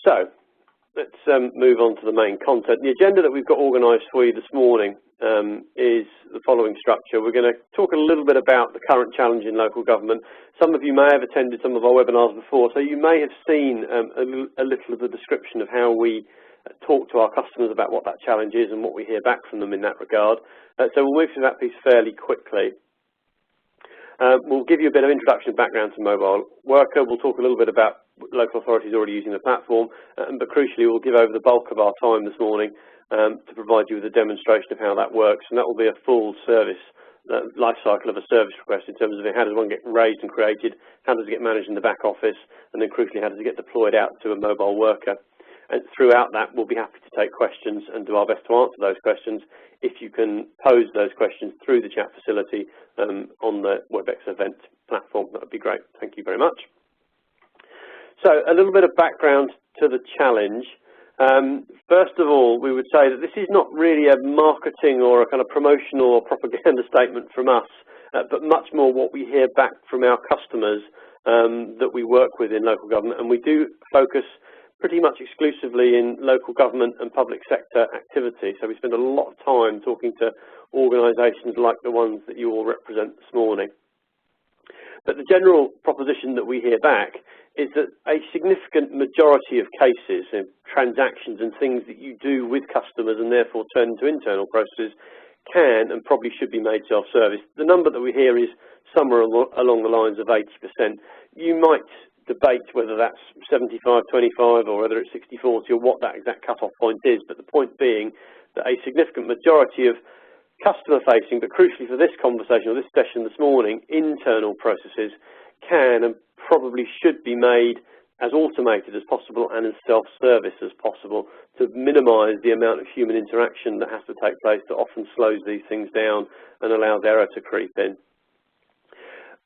So let's move on to the main content. The agenda that we've got organised for you this morning is the following structure. We're going to talk a little bit about the current challenge in local government. Some of you may have attended some of our webinars before, so you may have seen a little of the description of how we talk to our customers about what that challenge is and what we hear back from them in that regard. So we'll move through that piece fairly quickly. We'll give you a bit of introduction and background to Mobile Worker. We'll talk a little bit about local authorities already using the platform, but crucially we'll give over the bulk of our time this morning to provide you with a demonstration of how that works, and that will be a full service life cycle of a service request in terms of how does one get raised and created, how does it get managed in the back office, and then crucially how does it get deployed out to a mobile worker. And throughout that we'll be happy to take questions and do our best to answer those questions. If you can pose those questions through the chat facility on the WebEx event platform, that would be great. Thank you very much. So a little bit of background to the challenge. First of all, we would say that this is not really a marketing or a kind of promotional or propaganda statement from us, but much more what we hear back from our customers that we work with in local government. And we do focus pretty much exclusively in local government and public sector activity. So we spend a lot of time talking to organisations like the ones that you all represent this morning. But the general proposition that we hear back is that a significant majority of cases, transactions and things that you do with customers and therefore turn into internal processes can and probably should be made self-service. The number that we hear is somewhere along the lines of 80%. You might debate whether that's 75-25 or whether it's 60-40 or what that exact cut-off point is, but the point being that a significant majority of customer-facing, but crucially for this conversation or this session this morning, internal processes can and probably should be made as automated as possible and as self-service as possible to minimise the amount of human interaction that has to take place that often slows these things down and allows error to creep in.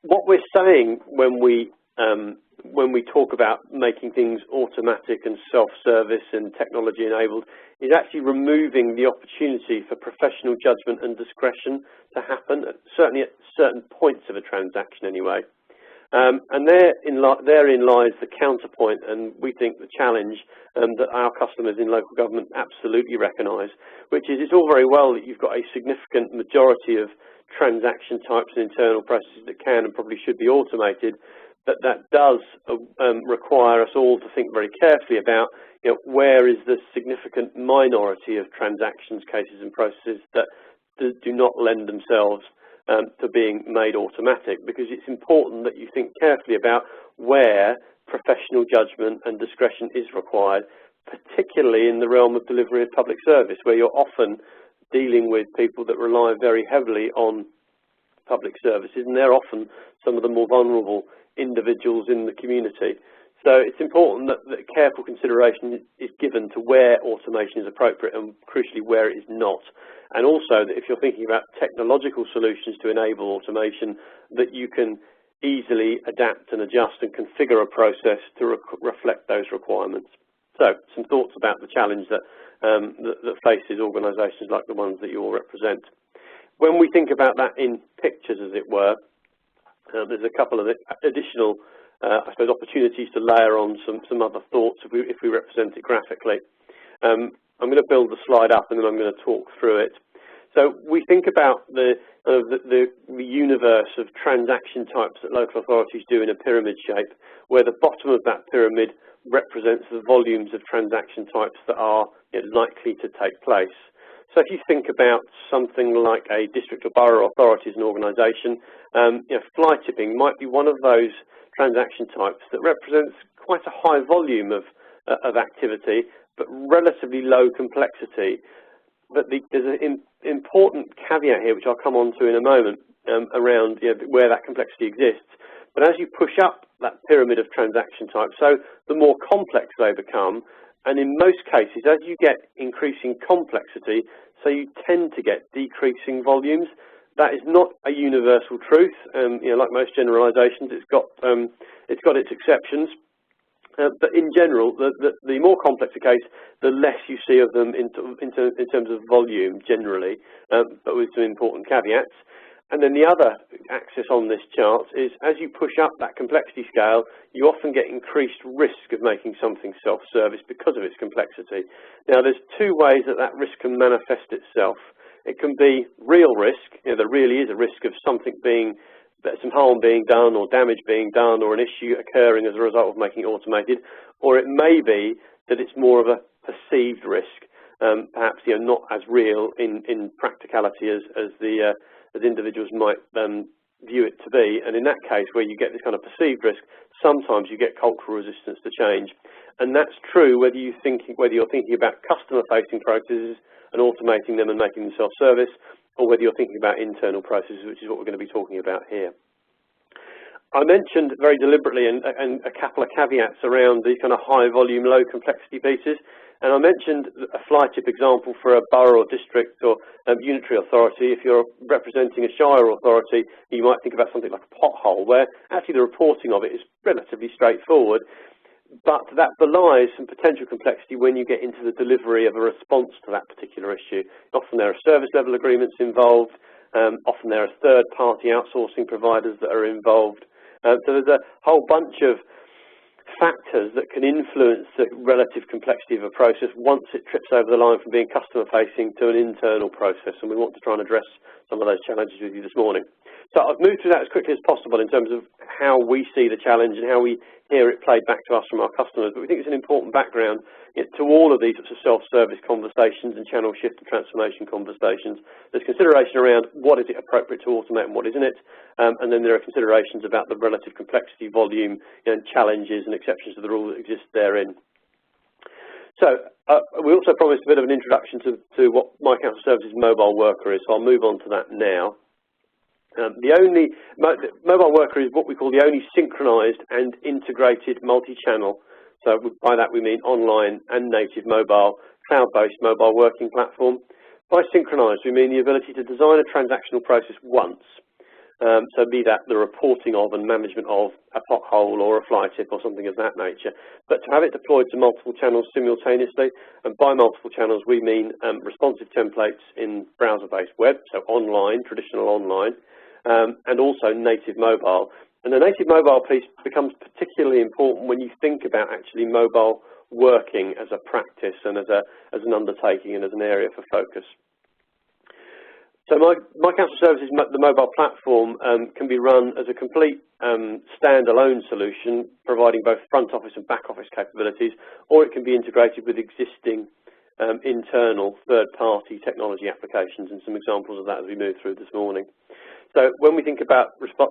What we're saying when we talk about making things automatic and self-service and technology-enabled is actually removing the opportunity for professional judgment and discretion to happen, certainly at certain points of a transaction anyway. And therein lies the counterpoint, and we think the challenge that our customers in local government absolutely recognise, which is it's all very well that you've got a significant majority of transaction types and internal processes that can and probably should be automated, but that does require us all to think very carefully about where is the significant minority of transactions, cases and processes that do not lend themselves to being made automatic, because it's important that you think carefully about where professional judgment and discretion is required, particularly in the realm of delivery of public service, where you're often dealing with people that rely very heavily on public services, and they're often some of the more vulnerable individuals in the community. So it's important that careful consideration is given to where automation is appropriate and crucially where it is not. And also that if you're thinking about technological solutions to enable automation, that you can easily adapt and adjust and configure a process to reflect those requirements. So some thoughts about the challenge that faces organisations like the ones that you all represent. When we think about that in pictures, as it were, there's a couple of additional, I suppose, opportunities to layer on some other thoughts if we represent it graphically. I'm going to build the slide up and then I'm going to talk through it. So we think about the universe of transaction types that local authorities do in a pyramid shape, where the bottom of that pyramid represents the volumes of transaction types that are likely to take place. So if you think about something like a district or borough authority as an organisation, fly tipping might be one of those transaction types that represents quite a high volume of activity, but relatively low complexity. But there's an important caveat here, which I'll come on to in a moment, around where that complexity exists. But as you push up that pyramid of transaction types, so the more complex they become, and in most cases, as you get increasing complexity, so you tend to get decreasing volumes. That is not a universal truth. Like most generalisations, it's got its exceptions. But in general, the more complex the case, the less you see of them in terms of volume generally, but with some important caveats. And then the other axis on this chart is as you push up that complexity scale, you often get increased risk of making something self-service because of its complexity. Now, there's two ways that that risk can manifest itself. It can be real risk, there really is a risk of something being, some harm being done or damage being done or an issue occurring as a result of making it automated, or it may be that it's more of a perceived risk, perhaps not as real in practicality as individuals might view it to be. And in that case, where you get this kind of perceived risk, sometimes you get cultural resistance to change. And that's true whether you're thinking about customer-facing processes and automating them and making them self-service, or whether you're thinking about internal processes, which is what we're going to be talking about here. I mentioned very deliberately and a couple of caveats around these kind of high-volume, low-complexity pieces. And I mentioned a fly tip example for a borough or district or unitary authority. If you're representing a shire authority, you might think about something like a pothole, where actually the reporting of it is relatively straightforward. But that belies some potential complexity when you get into the delivery of a response to that particular issue. Often there are service level agreements involved. Often there are third-party outsourcing providers that are involved. So there's a whole bunch of factors that can influence the relative complexity of a process once it trips over the line from being customer-facing to an internal process, and we want to try and address some of those challenges with you this morning. So I've moved through that as quickly as possible in terms of how we see the challenge and how we hear it played back to us from our customers, but we think it's an important background to all of these sorts of self-service conversations and channel shift and transformation conversations. There's consideration around what is it appropriate to automate and what isn't it, and then there are considerations about the relative complexity, volume, and challenges and exceptions to the rule that exist therein. So we also promised a bit of an introduction to what My Council Services Mobile Worker is, so I'll move on to that now. Mobile Worker is what we call the only synchronized and integrated multi-channel, so by that we mean online and native mobile, cloud-based mobile working platform. By synchronized, we mean the ability to design a transactional process once, so be that the reporting of and management of a pothole or a fly tip or something of that nature, but to have it deployed to multiple channels simultaneously. And by multiple channels, we mean responsive templates in browser-based web, so online, traditional online, and also native mobile. And the native mobile piece becomes particularly important when you think about actually mobile working as a practice and as an undertaking and as an area for focus. So My Council Services, the mobile platform, can be run as a complete standalone solution, providing both front office and back office capabilities, or it can be integrated with existing internal third-party technology applications, and some examples of that as we move through this morning. So when we think about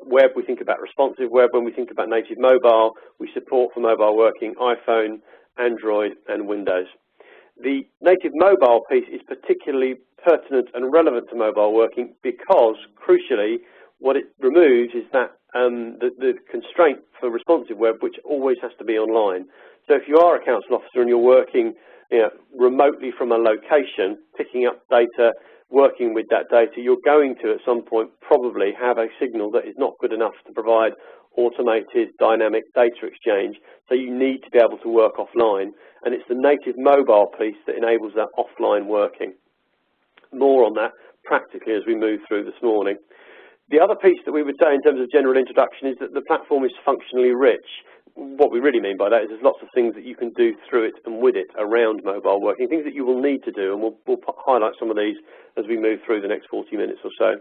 web, we think about responsive web. When we think about native mobile, we support for mobile working iPhone, Android, and Windows. The native mobile piece is particularly pertinent and relevant to mobile working because, crucially, what it removes is that the constraint for responsive web, which always has to be online. So if you are a council officer and you're working remotely from a location, picking up data, working with that data, you're going to at some point probably have a signal that is not good enough to provide automated dynamic data exchange, so you need to be able to work offline, and it's the native mobile piece that enables that offline working. More on that practically as we move through this morning. The other piece that we would say in terms of general introduction is that the platform is functionally rich. What we really mean by that is there's lots of things that you can do through it and with it around mobile working, things that you will need to do, and we'll highlight some of these as we move through the next 40 minutes or so.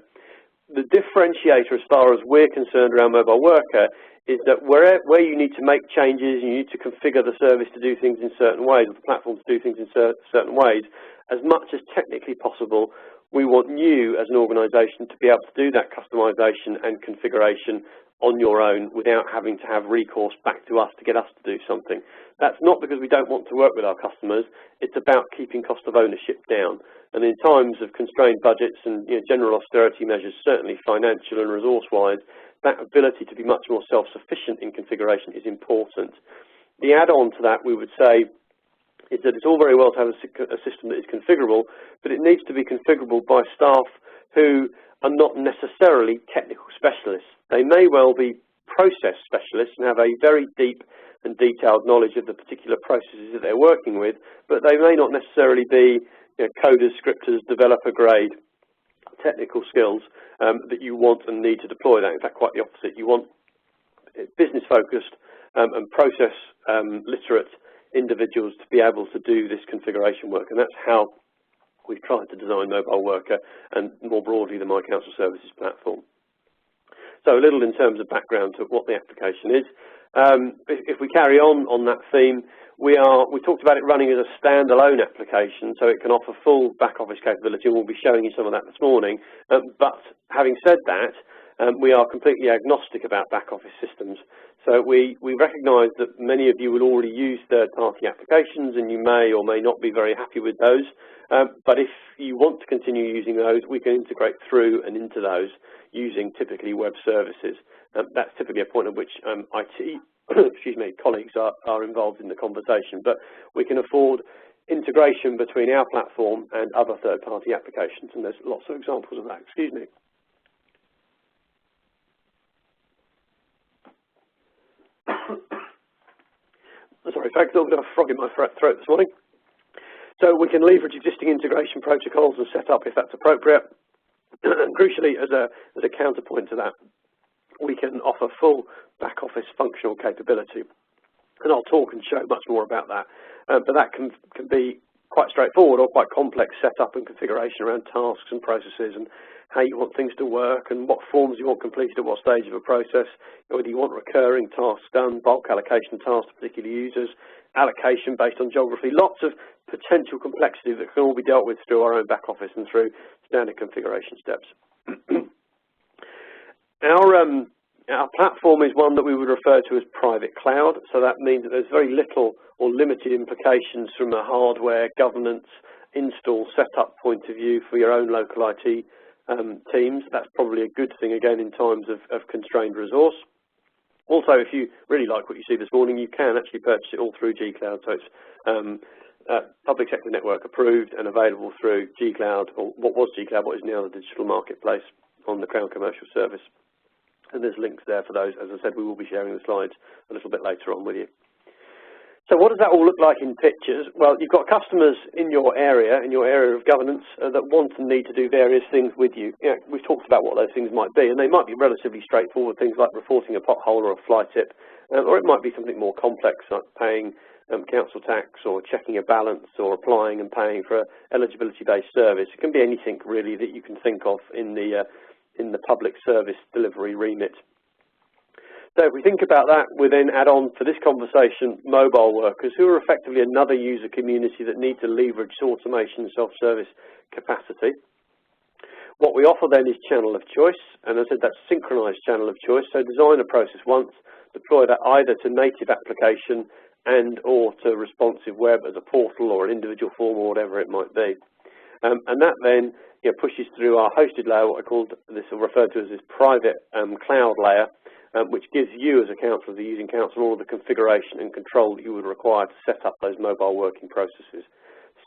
The differentiator as far as we're concerned around mobile worker is that where you need to make changes, you need to configure the service to do things in certain ways, or the platform to do things in certain ways, as much as technically possible, we want you as an organisation to be able to do that customisation and configuration on your own without having to have recourse back to us to get us to do something. That's not because we don't want to work with our customers, it's about keeping cost of ownership down. And in times of constrained budgets and general austerity measures, certainly financial and resource-wise, that ability to be much more self-sufficient in configuration is important. The add-on to that, we would say, is that it's all very well to have a system that is configurable, but it needs to be configurable by staff who are not necessarily technical specialists. They may well be process specialists and have a very deep and detailed knowledge of the particular processes that they're working with, but they may not necessarily be coders, scripters, developer grade technical skills that you want and need to deploy that. In fact, quite the opposite. You want business-focused and process-literate individuals to be able to do this configuration work, and that's how we've tried to design Mobile Worker and more broadly the My Council Services platform. So a little in terms of background to what the application is. If we carry on that theme, we talked about it running as a standalone application, so it can offer full back office capability, and we'll be showing you some of that this morning. But having said that, we are completely agnostic about back office systems. So we recognise that many of you will already use third-party applications, and you may or may not be very happy with those. But if you want to continue using those, we can integrate through and into those using typically web services. That's typically a point at which IT excuse me, colleagues are involved in the conversation. But we can afford integration between our platform and other third-party applications, and there's lots of examples of that. Excuse me. Sorry, folks, a little bit of a frog in my throat this morning. So we can leverage existing integration protocols and set up if that's appropriate. And crucially, as a counterpoint to that, we can offer full back office functional capability. And I'll talk and show much more about that. But that can be quite straightforward or quite complex setup and configuration around tasks and processes and how you want things to work and what forms you want completed at what stage of a process, whether you want recurring tasks done, bulk allocation tasks to particular users, allocation based on geography, lots of potential complexity that can all be dealt with through our own back office and through standard configuration steps. Our platform is one that we would refer to as private cloud, so that means that there's very little or limited implications from a hardware, governance, install, setup point of view for your own local IT teams. That's probably a good thing, again, in times of constrained resource. Also, if you really like what you see this morning, you can actually purchase it all through G-Cloud, so it's public sector network approved and available through G-Cloud, or what was G-Cloud, what is now the digital marketplace on the Crown Commercial Service. And there's links there for those. As I said, we will be sharing the slides a little bit later on with you. So what does that all look like in pictures? Well, you've got customers in your area of governance, that want and need to do various things with you. We've talked about what those things might be, and they might be relatively straightforward things like reporting a pothole or a fly tip, or it might be something more complex like paying council tax or checking a balance or applying and paying for an eligibility-based service. It can be anything really that you can think of in the public service delivery remit. So if we think about that, we then add on to this conversation mobile workers, who are effectively another user community that need to leverage automation and self-service capacity. What we offer then is channel of choice, and as I said, that's synchronized channel of choice. So design a process once, deploy that either to native application and or to responsive web as a portal or an individual form or whatever it might be. And that then pushes through our hosted layer, what I called this, or referred to as this private cloud layer, which gives you as a council, as a using council, all of the configuration and control that you would require to set up those mobile working processes.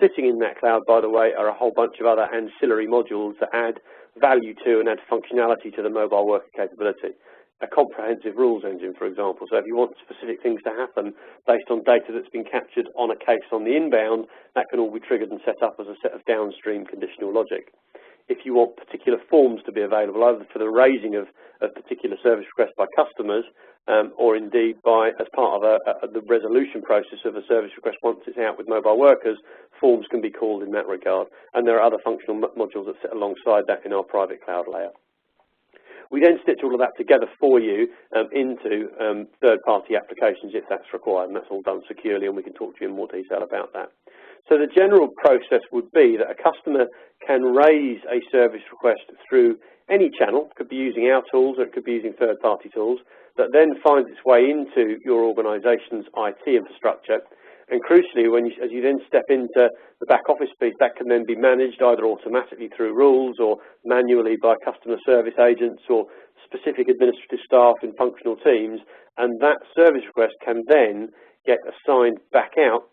Sitting in that cloud, by the way, are a whole bunch of other ancillary modules that add value to and add functionality to the mobile worker capability. A comprehensive rules engine, for example. So if you want specific things to happen based on data that's been captured on a case on the inbound, that can all be triggered and set up as a set of downstream conditional logic. If you want particular forms to be available, either for the raising of particular service requests by customers, or indeed as part of the resolution process of a service request once it's out with mobile workers, forms can be called in that regard. And there are other functional modules that sit alongside that in our private cloud layer. We then stitch all of that together for you into third-party applications if that's required, and that's all done securely, and we can talk to you in more detail about that. So the general process would be that a customer can raise a service request through any channel. It could be using our tools or it could be using third-party tools, that then finds its way into your organisation's IT infrastructure. And crucially, as you then step into the back office piece, that can then be managed either automatically through rules or manually by customer service agents or specific administrative staff in functional teams. And that service request can then get assigned back out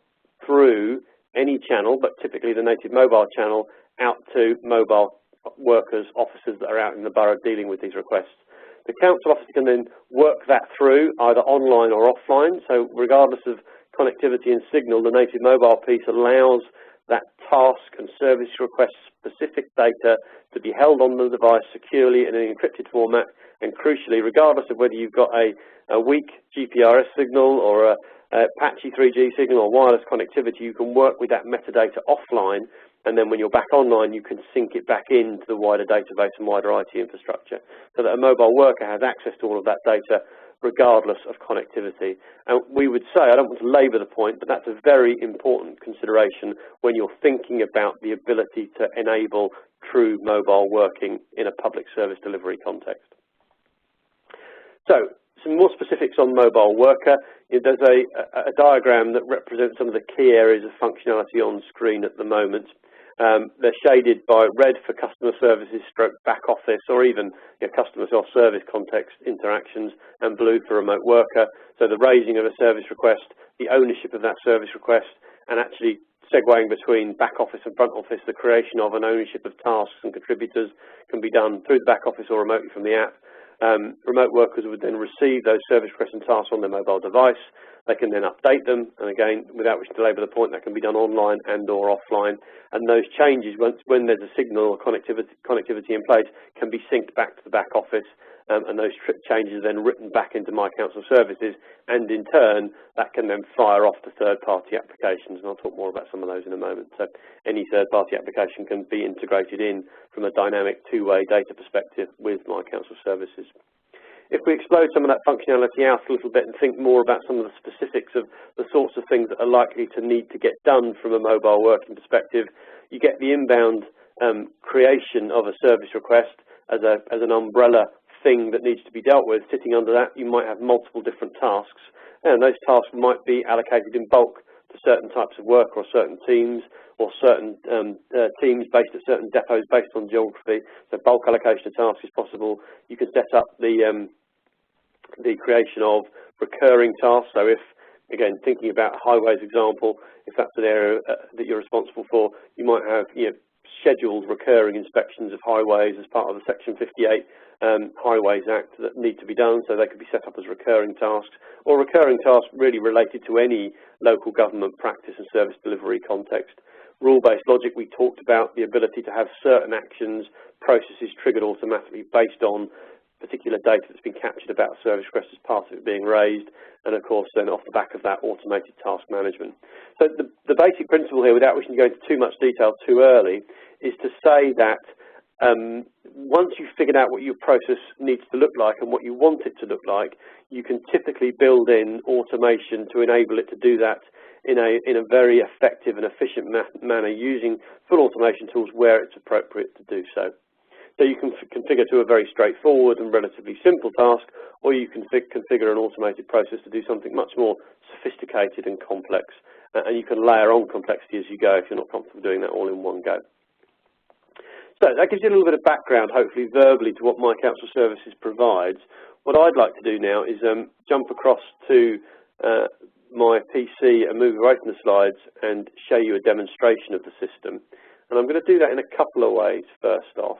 through any channel, but typically the native mobile channel, out to mobile workers, officers that are out in the borough dealing with these requests. The council officer can then work that through either online or offline. So regardless of connectivity and signal, the native mobile piece allows that task and service request specific data to be held on the device securely in an encrypted format, and crucially, regardless of whether you've got a weak GPRS signal or a patchy 3G signal or wireless connectivity, you can work with that metadata offline, and then when you're back online, you can sync it back into the wider database and wider IT infrastructure, so that a mobile worker has access to all of that data regardless of connectivity. And we would say, I don't want to labour the point, but that's a very important consideration when you're thinking about the ability to enable true mobile working in a public service delivery context. So, some more specifics on mobile worker. There's a diagram that represents some of the key areas of functionality on screen at the moment. They're shaded by red for customer services, stroke back office, or even customer self-service context interactions, and blue for remote worker. So the raising of a service request, the ownership of that service request, and actually segueing between back office and front office, the creation of an ownership of tasks and contributors can be done through the back office or remotely from the app. Remote workers would then receive those service requests and tasks on their mobile device. They can then update them, and again, without wishing to labour the point, that can be done online and or offline. And those changes, when there's a signal or connectivity in place, can be synced back to the back office, and those changes are then written back into My Council Services, and in turn, that can then fire off to third-party applications, and I'll talk more about some of those in a moment. So any third-party application can be integrated in from a dynamic two-way data perspective with My Council Services. If we explode some of that functionality out a little bit and think more about some of the specifics of the sorts of things that are likely to need to get done from a mobile working perspective, you get the inbound creation of a service request as an umbrella thing that needs to be dealt with. Sitting under that, you might have multiple different tasks, and those tasks might be allocated in bulk to certain types of work or certain teams, or certain teams based at certain depots based on geography. So bulk allocation of tasks is possible. You can set up the creation of recurring tasks. So if, again, thinking about highways example, if that's an area that you're responsible for, you might have scheduled recurring inspections of highways as part of the Section 58 Highways Act that need to be done, so they could be set up as recurring tasks, or recurring tasks really related to any local government practice and service delivery context. Rule-based logic, we talked about the ability to have certain actions, processes triggered automatically based on particular data that's been captured about a service request as part of it being raised, and of course then off the back of that, automated task management. So the basic principle here, without wishing to go into too much detail too early, is to say that once you've figured out what your process needs to look like and what you want it to look like, you can typically build in automation to enable it to do that in a very effective and efficient manner, using full automation tools where it's appropriate to do so. So you can configure to a very straightforward and relatively simple task, or you can configure an automated process to do something much more sophisticated and complex. And you can layer on complexity as you go if you're not comfortable doing that all in one go. So that gives you a little bit of background, hopefully verbally, to what My Council Services provides. What I'd like to do now is jump across to my PC and move away from the slides and show you a demonstration of the system. And I'm going to do that in a couple of ways. First off,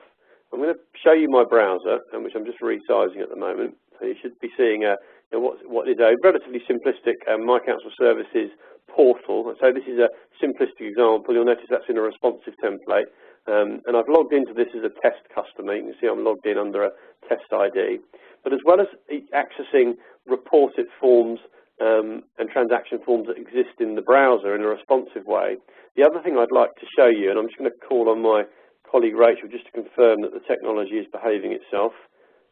I'm going to show you my browser, which I'm just resizing at the moment. So you should be seeing what is a relatively simplistic My Council Services portal. So this is a simplistic example. You'll notice that's in a responsive template. And I've logged into this as a test customer. You can see I'm logged in under a test ID. But as well as accessing reported forms and transaction forms that exist in the browser in a responsive way, the other thing I'd like to show you, and I'm just going to call on my colleague Rachel just to confirm that the technology is behaving itself.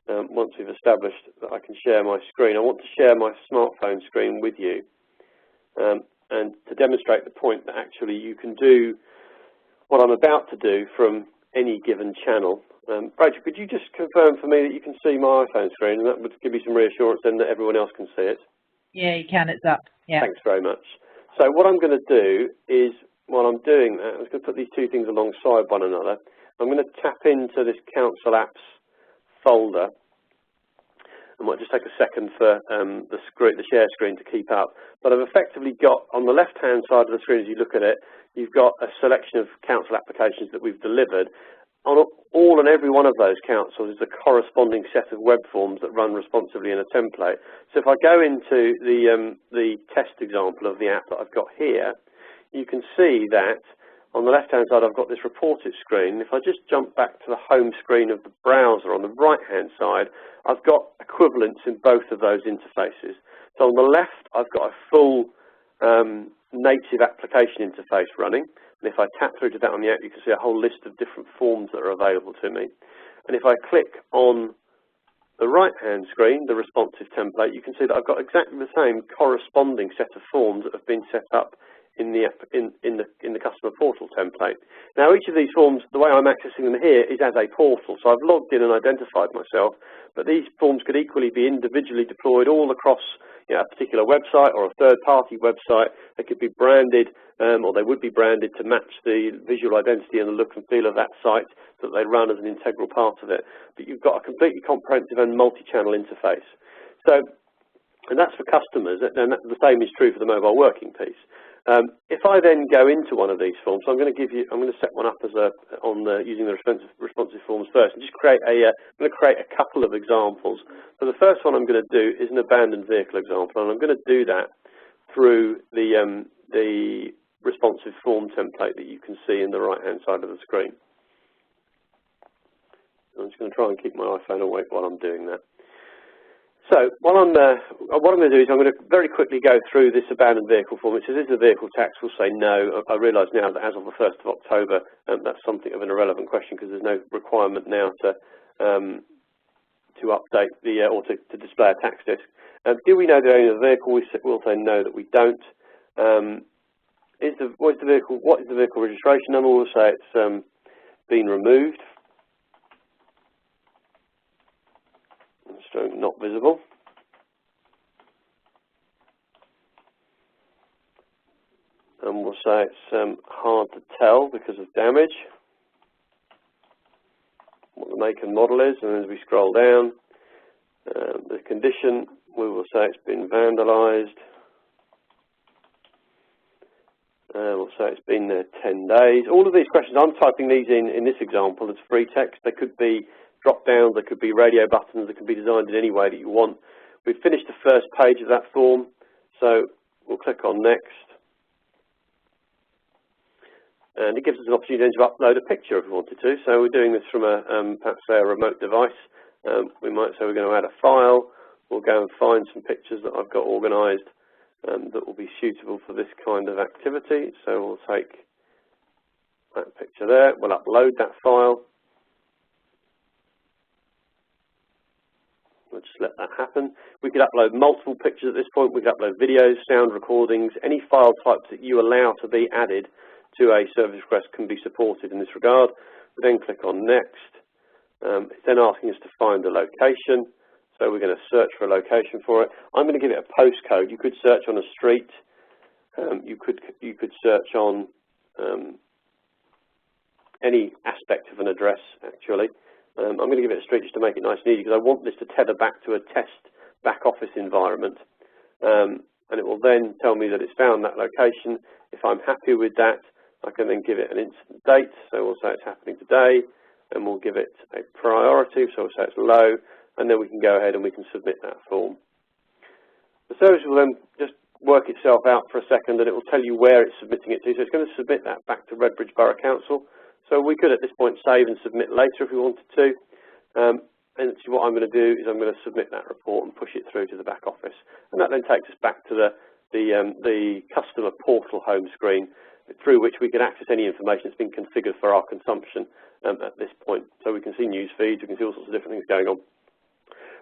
Once we've established that I can share my screen, I want to share my smartphone screen with you, and to demonstrate the point that actually you can do what I'm about to do from any given channel. Rachel, could you just confirm for me that you can see my iPhone screen, and that would give me some reassurance then that everyone else can see it? Yeah, you can. It's up. Yeah. Thanks very much. So what I'm going to do is, while I'm doing that, I'm just going to put these two things alongside one another. I'm going to tap into this Council Apps folder. I might just take a second for the share screen to keep up. But I've effectively got, on the left-hand side of the screen as you look at it, you've got a selection of council applications that we've delivered. On all and every one of those councils is a corresponding set of web forms that run responsively in a template. So if I go into the test example of the app that I've got here, you can see that on the left-hand side, I've got this reported screen. If I just jump back to the home screen of the browser on the right-hand side, I've got equivalents in both of those interfaces. So on the left, I've got a full native application interface running. And if I tap through to that on the app, you can see a whole list of different forms that are available to me. And if I click on the right-hand screen, the responsive template, you can see that I've got exactly the same corresponding set of forms that have been set up in the customer portal template. Now, each of these forms, the way I'm accessing them here is as a portal. So I've logged in and identified myself, but these forms could equally be individually deployed all across a particular website or a third-party website. They could be branded, or they would be branded to match the visual identity and the look and feel of that site that they run as an integral part of it. But you've got a completely comprehensive and multi-channel interface. So, and that's for customers, and the same is true for the mobile working piece. If I then go into one of these forms, so I'm going to set one up as using the responsive forms first, and just I'm going to create a couple of examples. So the first one I'm going to do is an abandoned vehicle example, and I'm going to do that through the responsive form template that you can see in the right-hand side of the screen. I'm just going to try and keep my iPhone awake while I'm doing that. So what I'm going to do is I'm going to very quickly go through this abandoned vehicle form. It says, is the vehicle tax? We'll say no. I realise now that as of the 1st of October, that's something of an irrelevant question because there's no requirement now to update or to display a tax disc. Do we know the owner of the vehicle? We'll say no, that we don't. What is the vehicle registration number? We'll say it's been removed. So not visible. And we'll say it's hard to tell because of damage. What the make and model is, and as we scroll down, the condition, we will say it's been vandalised. We'll say it's been there 10 days. All of these questions, I'm typing these in this example as free text. They could be drop-downs, there could be radio buttons, they can be designed in any way that you want. We've finished the first page of that form, so we'll click on Next. And it gives us an opportunity to upload a picture if we wanted to. So we're doing this from perhaps say a remote device. We might say we're going to add a file. We'll go and find some pictures that I've got organised that will be suitable for this kind of activity. So we'll take that picture there. We'll upload that file. We'll just let that happen. We could upload multiple pictures at this point. We could upload videos, sound recordings, any file types that you allow to be added to a service request can be supported in this regard. We then click on Next. It's then asking us to find a location. So we're going to search for a location for it. I'm going to give it a postcode. You could search on a street. You could search on any aspect of an address, actually. I'm going to give it a street just to make it nice and easy because I want this to tether back to a test back office environment. And it will then tell me that it's found that location. If I'm happy with that, I can then give it an instant date. So we'll say it's happening today, and we'll give it a priority. So we'll say it's low, and then we can go ahead and we can submit that form. The service will then just work itself out for a second, and it will tell you where it's submitting it to. So it's going to submit that back to Redbridge Borough Council. So we could, at this point, save and submit later if we wanted to. And what I'm going to do is I'm going to submit that report and push it through to the back office. And that then takes us back to the customer portal home screen, through which we can access any information that's been configured for our consumption at this point. So we can see news feeds, we can see all sorts of different things going on.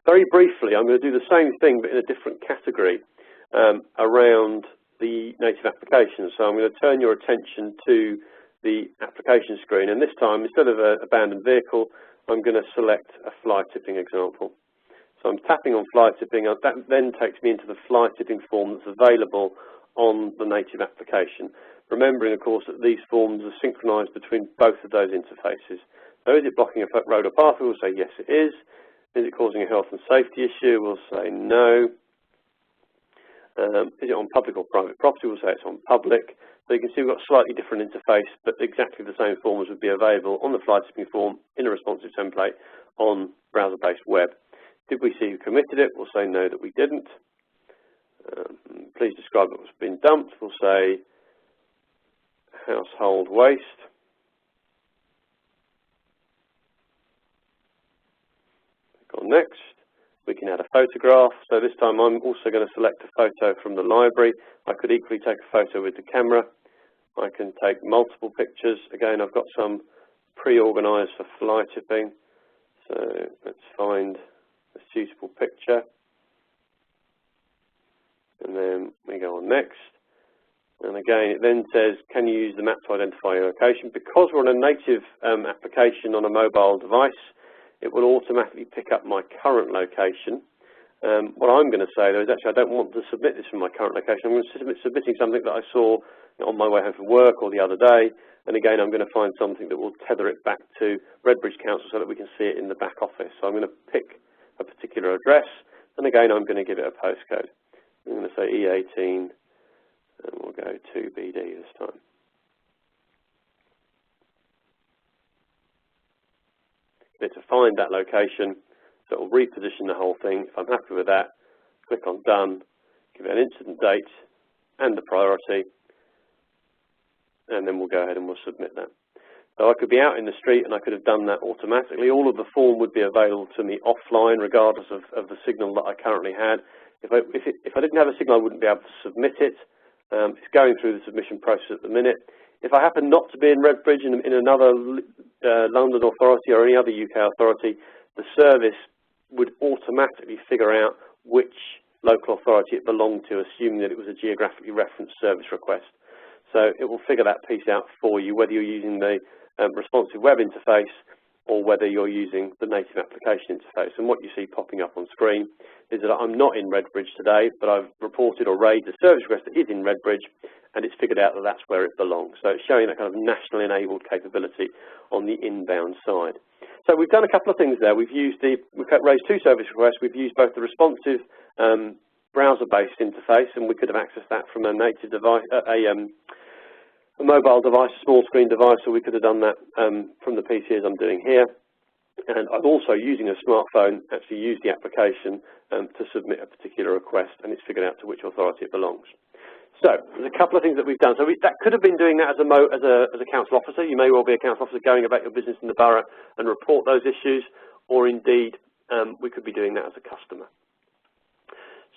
Very briefly, I'm going to do the same thing but in a different category around the native applications. So I'm going to turn your attention to the application screen, and this time, instead of an abandoned vehicle, I'm going to select a fly tipping example. So I'm tapping on fly tipping. That then takes me into the fly tipping form that's available on the native application. Remembering, of course, that these forms are synchronized between both of those interfaces. So is it blocking a road or pathway? We'll say yes, it is. Is it causing a health and safety issue? We'll say no. Is it on public or private property? We'll say it's on public. So you can see we've got a slightly different interface, but exactly the same forms would be available on the fly tipping form in a responsive template on browser-based web. Did we see who committed it? We'll say no, that we didn't. Please describe what's been dumped. We'll say household waste. Click on next. We can add a photograph. So this time I'm also going to select a photo from the library. I could equally take a photo with the camera. I can take multiple pictures. Again, I've got some pre-organised for fly tipping. So let's find a suitable picture. And then we go on next. And again, it then says, can you use the map to identify your location? Because we're on a native application on a mobile device, it will automatically pick up my current location. What I'm going to say, though, is actually I don't want to submit this from my current location. I'm going to submitting something that I saw on my way home from work or the other day. And again, I'm going to find something that will tether it back to Redbridge Council so that we can see it in the back office. So I'm going to pick a particular address. And again, I'm going to give it a postcode. I'm going to say E18, and we'll go 2BD this time. Get it to find that location, so it will reposition the whole thing. If I'm happy with that, click on Done, give it an incident date and the priority, and then we'll go ahead and we'll submit that. So I could be out in the street and I could have done that automatically. All of the form would be available to me offline, regardless of the signal that I currently had. If I didn't have a signal, I wouldn't be able to submit it. It's going through the submission process at the minute. If I happen not to be in Redbridge in another London authority or any other UK authority, the service would automatically figure out which local authority it belonged to, assuming that it was a geographically referenced service request. So it will figure that piece out for you, whether you're using the responsive web interface or whether you're using the native application interface. And what you see popping up on screen is that I'm not in Redbridge today, but I've reported or raised a service request that is in Redbridge, and it's figured out that that's where it belongs. So it's showing that kind of nationally enabled capability on the inbound side. So we've done a couple of things there. We've raised two service requests. We've used both the responsive browser-based interface, and we could have accessed that from a native device, a mobile device, a small screen device, or we could have done that from the PC as I'm doing here. And I'm also using a smartphone, actually used the application to submit a particular request, and it's figured out to which authority it belongs. So there's a couple of things that we've done. So that could have been doing that as a council officer. You may well be a council officer going about your business in the borough and report those issues, or indeed we could be doing that as a customer.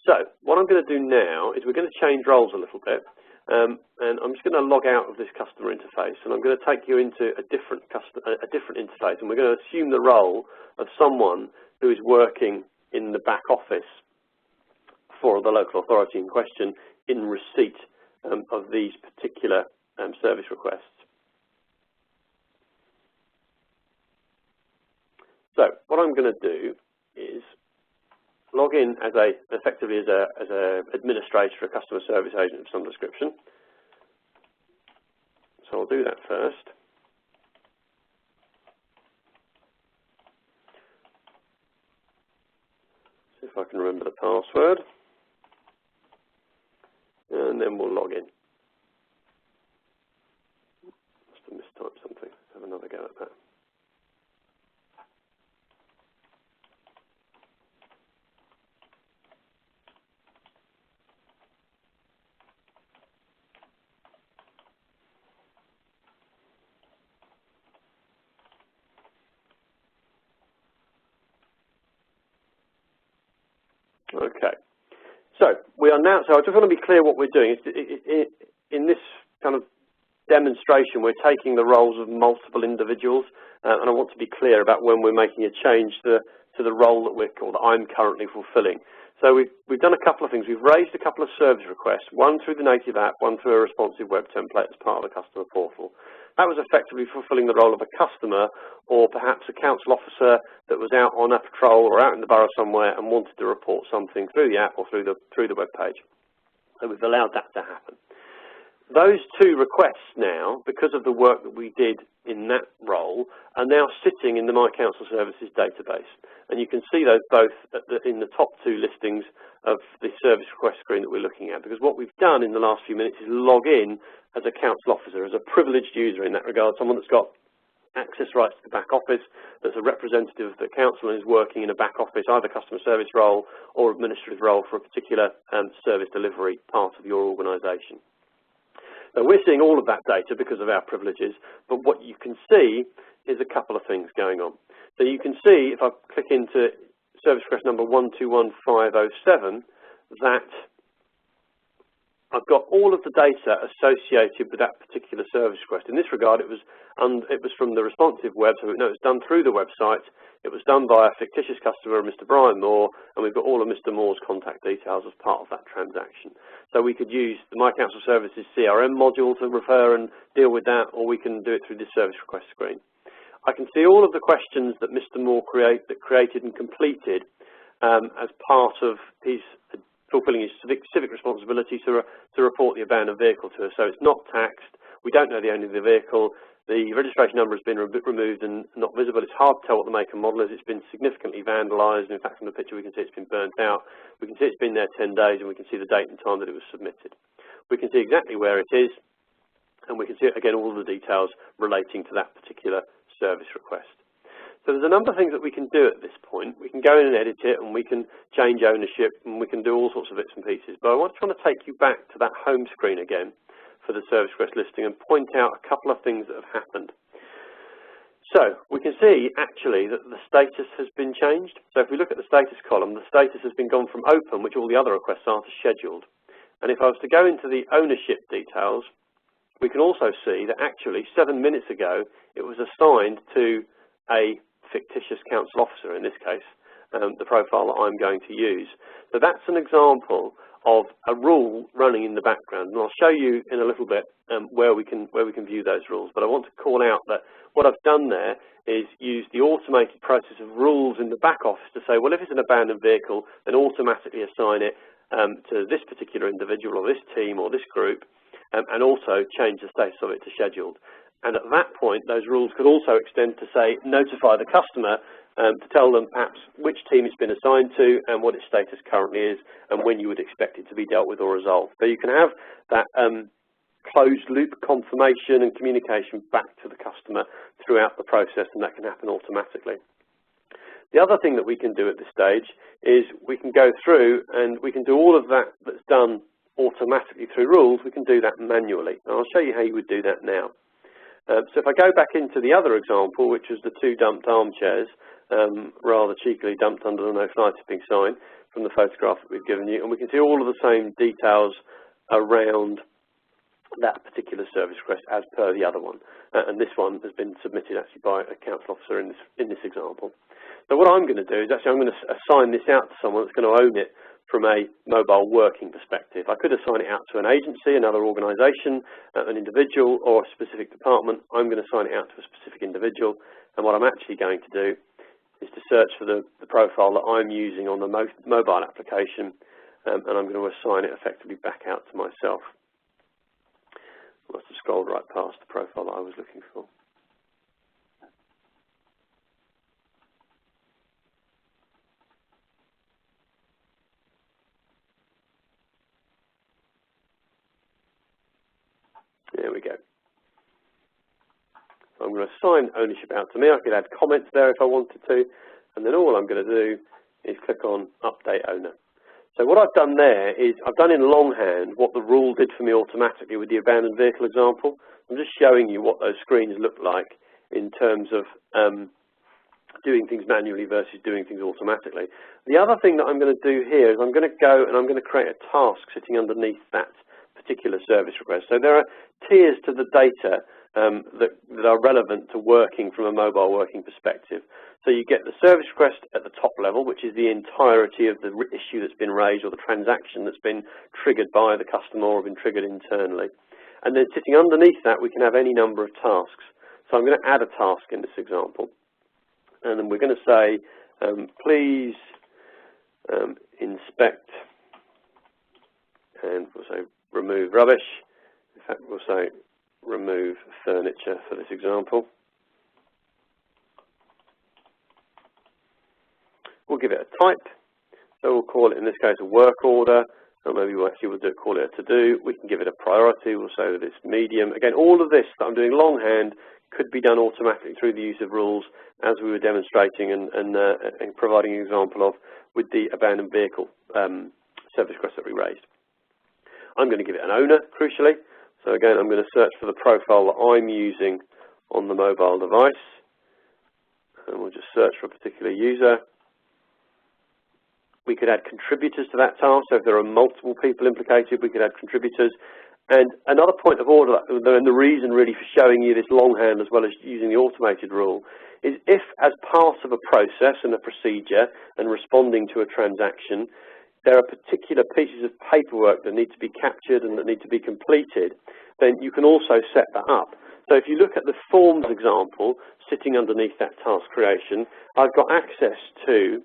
So what I'm going to do now is we're going to change roles a little bit. And I'm just going to log out of this customer interface, and I'm going to take you into a different interface, and we're going to assume the role of someone who is working in the back office for the local authority in question in receipt of these particular service requests. So what I'm going to do is log in effectively as a administrator, a customer service agent of some description. So I'll do that first. See if I can remember the password. And then we'll log in. Must have mistyped something. Let's have another go at that. Okay, so we are now, so I just want to be clear what we're doing. In this kind of demonstration, we're taking the roles of multiple individuals, and I want to be clear about when we're making a change to the role that I'm currently fulfilling. So we've done a couple of things. We've raised a couple of service requests, one through the native app, one through a responsive web template as part of the customer portal. That was effectively fulfilling the role of a customer or perhaps a council officer that was out on a patrol or out in the borough somewhere and wanted to report something through the app or through the web page. So we've allowed that to happen. Those two requests now, because of the work that we did in that role, are now sitting in the My Council Services database. And you can see those both in the top two listings of the service request screen that we're looking at, because what we've done in the last few minutes is log in as a council officer, as a privileged user in that regard, someone that's got access rights to the back office, that's a representative of the council and is working in a back office, either customer service role or administrative role for a particular service delivery part of your organisation. So we're seeing all of that data because of our privileges, but what you can see is a couple of things going on. So you can see, if I click into service request number 121507, that I've got all of the data associated with that particular service request. In this regard, it was from the responsive web, so it was done through the website. It was done by a fictitious customer, Mr. Brian Moore, and we've got all of Mr. Moore's contact details as part of that transaction. So we could use the My Council Services CRM module to refer and deal with that, or we can do it through this service request screen. I can see all of the questions that Mr. Moore created and completed as part of his fulfilling his civic responsibility to report the abandoned vehicle to us. So it's not taxed. We don't know the owner of the vehicle. The registration number has been removed and not visible. It's hard to tell what the make and model is. It's been significantly vandalised. In fact, from the picture, we can see it's been burnt out. We can see it's been there 10 days, and we can see the date and time that it was submitted. We can see exactly where it is, and we can see, again, all of the details relating to that particular service request. So there's a number of things that we can do at this point. We can go in and edit it, and we can change ownership, and we can do all sorts of bits and pieces. But I want to take you back to that home screen again for the service request listing and point out a couple of things that have happened. So we can see, actually, that the status has been changed. So if we look at the status column, the status has been gone from open, which all the other requests are, to scheduled. And if I was to go into the ownership details, we can also see that actually 7 minutes ago it was assigned to a fictitious council officer, in this case, the profile that I'm going to use. So that's an example of a rule running in the background, and I'll show you in a little bit where we can view those rules. But I want to call out that what I've done there is use the automated process of rules in the back office to say, well, if it's an abandoned vehicle, then automatically assign it to this particular individual or this team or this group, and also change the status of it to scheduled. And at that point, those rules could also extend to, say, notify the customer to tell them perhaps which team it's been assigned to and what its status currently is and when you would expect it to be dealt with or resolved. So you can have that closed loop confirmation and communication back to the customer throughout the process, and that can happen automatically. The other thing that we can do at this stage is we can go through and we can do all of that that's done automatically through rules. We can do that manually. And I'll show you how you would do that now. So if I go back into the other example, which was the 2 dumped armchairs, rather cheekily dumped under the no fly tipping sign from the photograph that we've given you, and we can see all of the same details around that particular service request as per the other one. And this one has been submitted actually by a council officer in this example. So what I'm going to do is actually I'm going to assign this out to someone that's going to own it from a mobile working perspective. I could assign it out to an agency, another organisation, an individual, or a specific department. I'm going to assign it out to a specific individual, and what I'm actually going to do is to search for the profile that I'm using on the mobile application, and I'm going to assign it effectively back out to myself. I must have scrolled right past the profile that I was looking for. There we go. So I'm going to assign ownership out to me. I could add comments there if I wanted to, and then all I'm going to do is click on Update Owner. So what I've done there is I've done in longhand what the rule did for me automatically with the abandoned vehicle example. I'm just showing you what those screens look like in terms of doing things manually versus doing things automatically. The other thing that I'm going to do here is I'm going to go and I'm going to create a task sitting underneath that particular service request. So there are tiers to the data that are relevant to working from a mobile working perspective. So you get the service request at the top level, which is the entirety of the issue that's been raised or the transaction that's been triggered by the customer or been triggered internally. And then sitting underneath that, we can have any number of tasks. So I'm going to add a task in this example. And then we're going to say, please inspect, and we'll say remove rubbish. In fact, we'll say remove furniture for this example. We'll give it a type. So we'll call it, in this case, a work order, or maybe we'll actually call it a to-do. We can give it a priority. We'll say that it's medium. Again, all of this that I'm doing longhand could be done automatically through the use of rules, as we were demonstrating and providing an example of with the abandoned vehicle service request that we raised. I'm going to give it an owner, crucially. So again, I'm going to search for the profile that I'm using on the mobile device, and we'll just search for a particular user. We could add contributors to that task, so if there are multiple people implicated, we could add contributors. And another point of order, and the reason really for showing you this longhand as well as using the automated rule, is if as part of a process and a procedure and responding to a transaction, there are particular pieces of paperwork that need to be captured and that need to be completed, then you can also set that up. So if you look at the forms example sitting underneath that task creation, I've got access to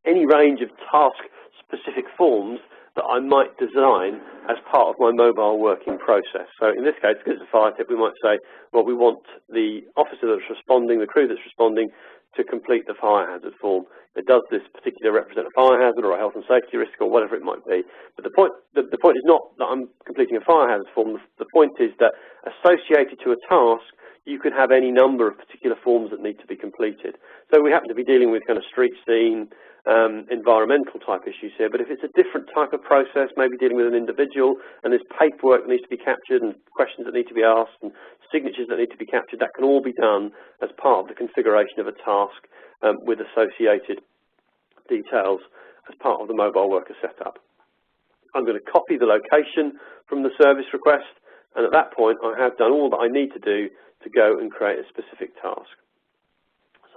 any range of task-specific forms that I might design as part of my mobile working process. So in this case, because it's a fire tip, we might say, well, we want the officer that's responding, the crew that's responding, to complete the fire hazard form. Does this particular represent a fire hazard or a health and safety risk or whatever it might be? But the point is not that I'm completing a fire hazard form. The point is that associated to a task, you could have any number of particular forms that need to be completed. So we happen to be dealing with kind of street scene, environmental type issues here, but if it's a different type of process, maybe dealing with an individual, and there's paperwork that needs to be captured and questions that need to be asked and signatures that need to be captured, that can all be done as part of the configuration of a task with associated details as part of the mobile worker setup. I'm going to copy the location from the service request, and at that point I have done all that I need to do to go and create a specific task.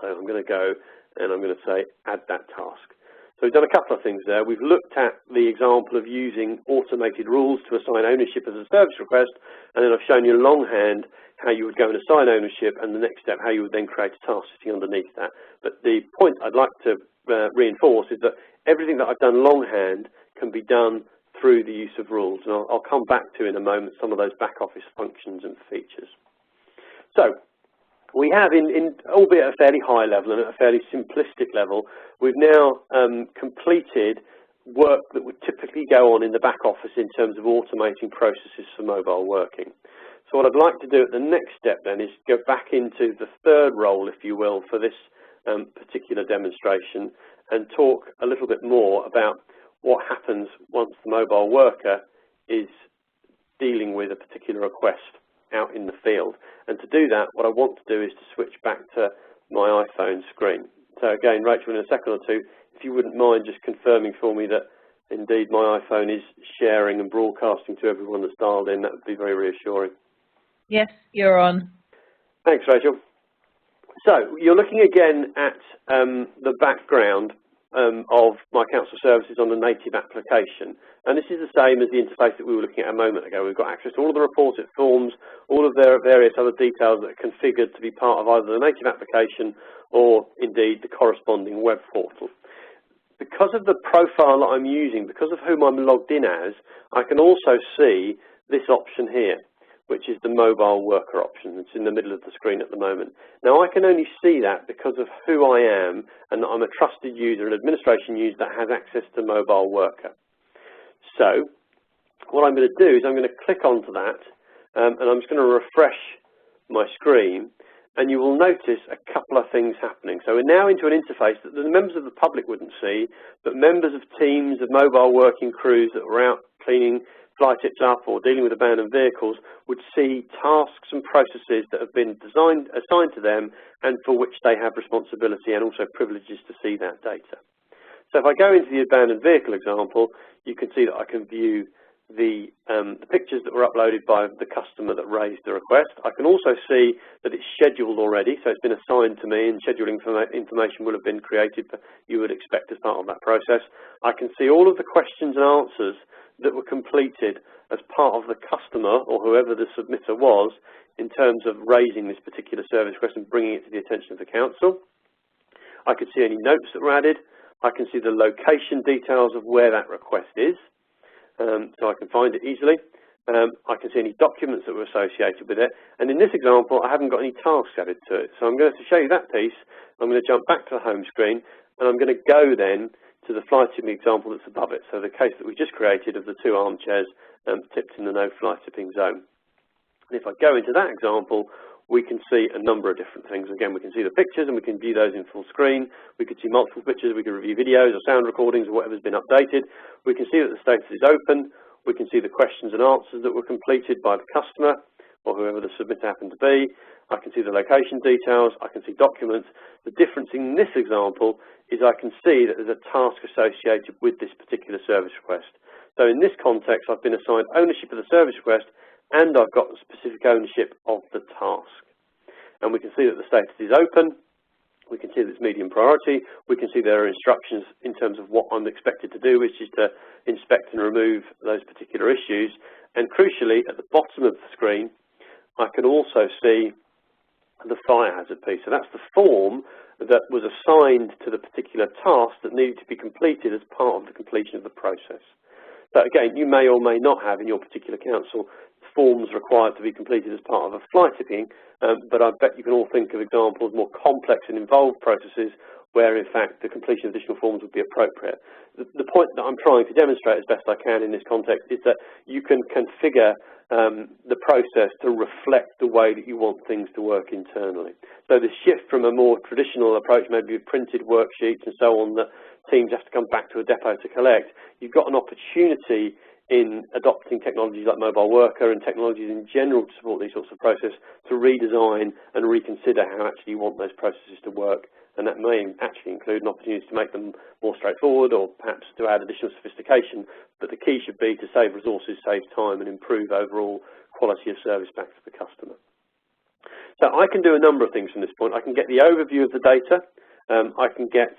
So I'm going to go and I'm going to say add that task. So we've done a couple of things there. We've looked at the example of using automated rules to assign ownership as a service request, and then I've shown you longhand how you would go and assign ownership, and the next step how you would then create a task sitting underneath that. But the point I'd like to reinforce is that everything that I've done longhand can be done through the use of rules, and I'll come back to in a moment some of those back office functions and features. So we have, albeit at a fairly high level and at a fairly simplistic level, we've now completed work that would typically go on in the back office in terms of automating processes for mobile working. So what I'd like to do at the next step then is go back into the third role, if you will, for this particular demonstration and talk a little bit more about what happens once the mobile worker is dealing with a particular request out in the field. And to do that, what I want to do is to switch back to my iPhone screen. So again, Rachel, in a second or two, if you wouldn't mind just confirming for me that indeed my iPhone is sharing and broadcasting to everyone that's dialed in, that would be very reassuring. Yes, you're on. Thanks, Rachel. So you're looking again at the background of my council services on the native application. And this is the same as the interface that we were looking at a moment ago. We've got access to all of the reported forms, all of their various other details that are configured to be part of either the native application or indeed the corresponding web portal. Because of the profile that I'm using, because of whom I'm logged in as, I can also see this option here, which is the mobile worker option. It's in the middle of the screen at the moment. Now I can only see that because of who I am and that I'm a trusted user, an administration user that has access to mobile worker. So what I'm going to do is I'm going to click onto that and I'm just going to refresh my screen, and you will notice a couple of things happening. So we're now into an interface that the members of the public wouldn't see, but members of teams of mobile working crews that were out cleaning fly tips up or dealing with abandoned vehicles would see tasks and processes that have been assigned to them and for which they have responsibility and also privileges to see that data. So if I go into the abandoned vehicle example, you can see that I can view the pictures that were uploaded by the customer that raised the request. I can also see that it's scheduled already, so it's been assigned to me, and scheduling information will have been created, you would expect as part of that process. I can see all of the questions and answers that were completed as part of the customer or whoever the submitter was in terms of raising this particular service request and bringing it to the attention of the council. I can see any notes that were added. I can see the location details of where that request is, so I can find it easily. I can see any documents that were associated with it. And in this example, I haven't got any tasks added to it. So I'm going to show you that piece. I'm going to jump back to the home screen, and I'm going to go then to the fly tipping example that's above it. So the case that we just created of the 2 armchairs tipped in the no fly tipping zone. And if I go into that example, we can see a number of different things. Again, we can see the pictures and we can view those in full screen. We could see multiple pictures. We can review videos or sound recordings or whatever's been updated. We can see that the status is open. We can see the questions and answers that were completed by the customer or whoever the submitter happened to be. I can see the location details. I can see documents. The difference in this example is I can see that there's a task associated with this particular service request. So in this context, I've been assigned ownership of the service request and I've got specific ownership of the task. And we can see that the status is open. We can see that it's medium priority. We can see there are instructions in terms of what I'm expected to do, which is to inspect and remove those particular issues. And crucially, at the bottom of the screen, I can also see the fire hazard piece. So that's the form that was assigned to the particular task that needed to be completed as part of the completion of the process. So again, you may or may not have in your particular council forms required to be completed as part of a flight ticketing, but I bet you can all think of examples, more complex and involved processes where in fact the completion of additional forms would be appropriate. The point that I'm trying to demonstrate as best I can in this context is that you can configure the process to reflect the way that you want things to work internally. So the shift from a more traditional approach, maybe with printed worksheets and so on, that teams have to come back to a depot to collect, you've got an opportunity in adopting technologies like mobile worker and technologies in general to support these sorts of processes to redesign and reconsider how actually you want those processes to work. And that may actually include an opportunity to make them more straightforward or perhaps to add additional sophistication. But the key should be to save resources, save time and improve overall quality of service back to the customer. So I can do a number of things from this point. I can get the overview of the data. I can get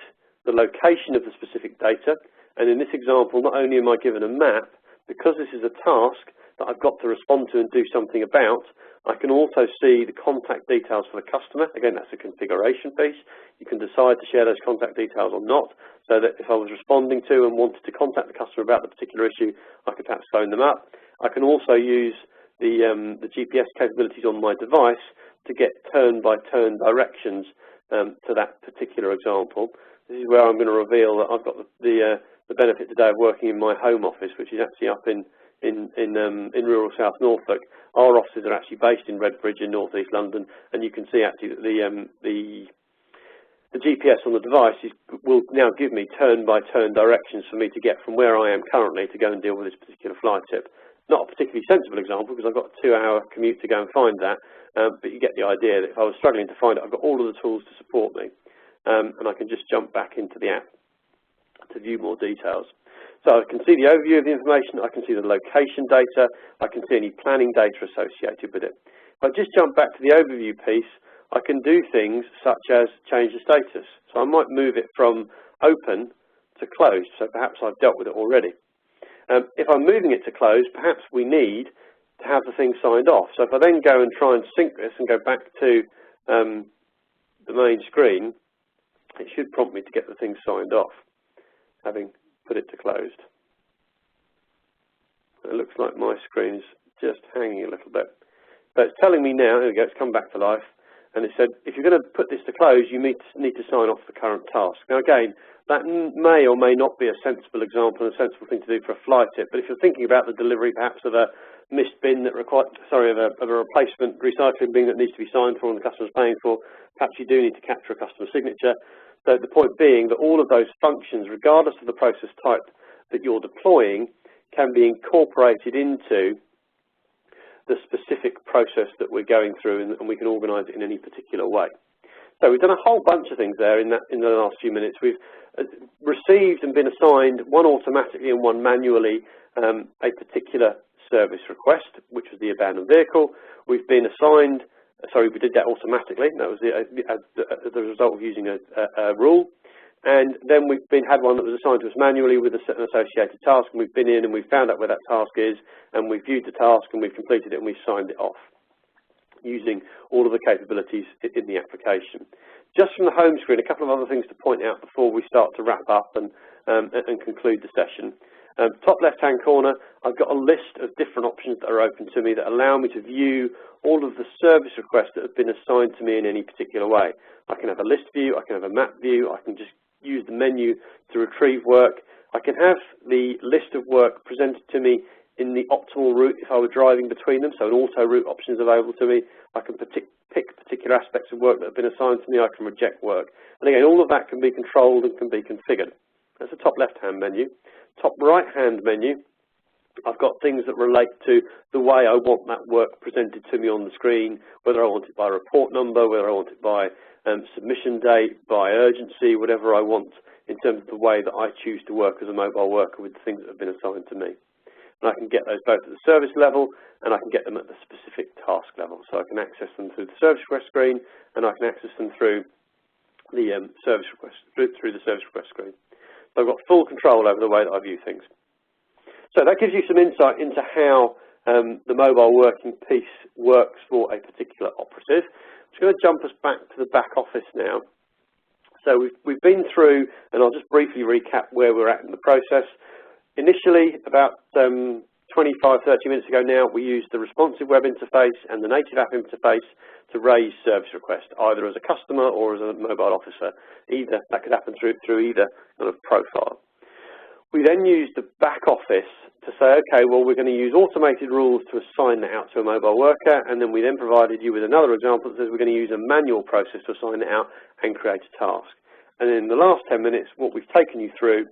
the location of the specific data. And in this example, not only am I given a map, because this is a task that I've got to respond to and do something about, I can also see the contact details for the customer. Again, that's a configuration piece. You can decide to share those contact details or not, so that if I was responding to and wanted to contact the customer about the particular issue, I could perhaps phone them up. I can also use the GPS capabilities on my device to get turn-by-turn directions to that particular example. This is where I'm going to reveal that I've got the benefit today of working in my home office, which is actually up in rural South Norfolk. Our offices are actually based in Redbridge in North East London, and you can see actually that the GPS on the device will now give me turn-by-turn directions for me to get from where I am currently to go and deal with this particular fly tip. Not a particularly sensible example because I've got a 2-hour commute to go and find that, but you get the idea that if I was struggling to find it, I've got all of the tools to support me, and I can just jump back into the app to view more details. So I can see the overview of the information, I can see the location data, I can see any planning data associated with it. If I just jump back to the overview piece, I can do things such as change the status. So I might move it from open to closed, so perhaps I've dealt with it already. If I'm moving it to closed, perhaps we need to have the thing signed off. So if I then go and try and sync this and go back to the main screen, it should prompt me to get the thing signed off, having put it to closed. It looks like my screen's just hanging a little bit. But it's telling me now, there we go, it's come back to life, and it said, if you're going to put this to close, you need to sign off the current task. Now again, that may or may not be a sensible example and a sensible thing to do for a fly tip, but if you're thinking about the delivery perhaps of a missed bin that requires, of a replacement recycling bin that needs to be signed for and the customer's paying for, perhaps you do need to capture a customer signature. So the point being that all of those functions, regardless of the process type that you're deploying, can be incorporated into the specific process that we're going through, and we can organise it in any particular way. So we've done a whole bunch of things there in the last few minutes. We've received and been assigned, one automatically and one manually, a particular service request, which was the abandoned vehicle. We've been assigned, sorry, we did that automatically. That was the result of using a rule. And then we've had one that was assigned to us manually with an associated task, and we've been in and we've found out where that task is, and we've viewed the task and we've completed it and we've signed it off, using all of the capabilities in the application. Just from the home screen, a couple of other things to point out before we start to wrap up and conclude the session. Top left-hand corner, I've got a list of different options that are open to me that allow me to view all of the service requests that have been assigned to me in any particular way. I can have a list view, I can have a map view, I can just use the menu to retrieve work. I can have the list of work presented to me in the optimal route if I were driving between them, so an auto route option is available to me. I can pick particular aspects of work that have been assigned to me. I can reject work. And again, all of that can be controlled and can be configured. That's the top left-hand menu. Top right-hand menu I've got things that relate to the way I want that work presented to me on the screen, whether I want it by report number, whether I want it by submission date, by urgency, whatever I want in terms of the way that I choose to work as a mobile worker with the things that have been assigned to me. And I can get those both at the service level and I can get them at the specific task level. So I can access them through the service request screen and I can access them through the service request screen. So I've got full control over the way that I view things. So that gives you some insight into how the mobile working piece works for a particular operative. I'm just going to jump us back to the back office now. So we've been through, and I'll just briefly recap where we're at in the process. Initially, about 25, 30 minutes ago now, we used the responsive web interface and the native app interface to raise service requests, either as a customer or as a mobile officer. Either that could happen through either kind of profile. We then used the back office to say, okay, well, we're going to use automated rules to assign that out to a mobile worker, and then we then provided you with another example that says we're going to use a manual process to assign it out and create a task. And in the last 10 minutes, what we've taken you through